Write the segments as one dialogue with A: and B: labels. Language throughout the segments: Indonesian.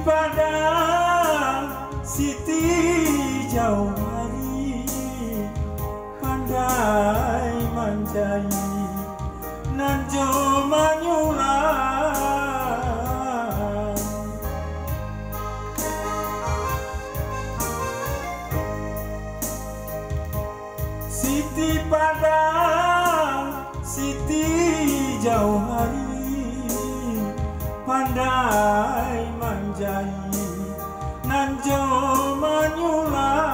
A: Padang, Siti jauh hari, pandai manjai, nanjo manyulang. Siti Padang, Siti jauh hari, pandai manjai, nanjo manyulang.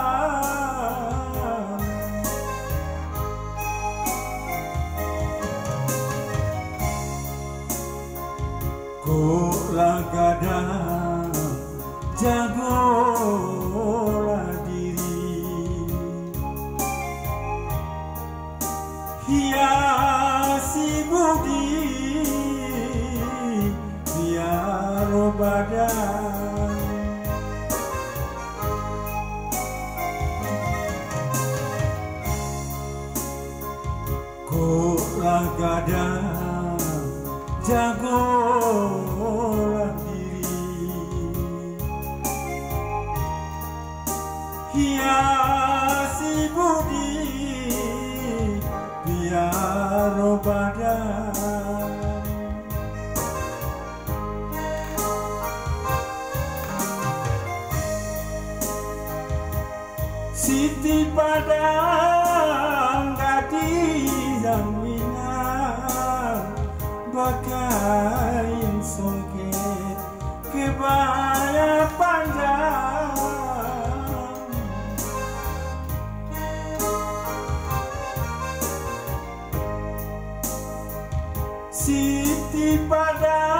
A: Kola gadang, jagolah diri, hiasi budi biar badan. Kola gadang, jagolah diri, hiasi budi biar badan. Siti Padang gadis yang minang, bakain songket kebaya panjang. Siti Padang